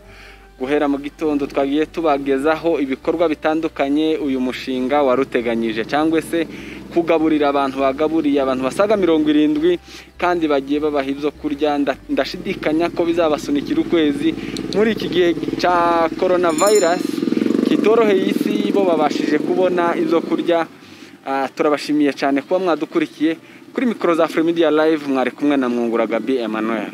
guhera mu gitondo twagiye tubagezaho ibikorwa bitandukanye uyu mushinga waruteganyije cyangwa se kugaburira abantu bagaburiye abantu basaga 70 kandi bagiye babaha ibyo kurya. Ndashidikanya ko bizabasunikira ukwezi muri iki gihe cya coronavirus kitoroheye isi, bo babashije kubona ibyo kurya. Turabashimiye cyane kuba mwadukurikiye. Kuri mikoro za Afrimedia Live mwari kumwe na Mwungura Gabi Emmanuel.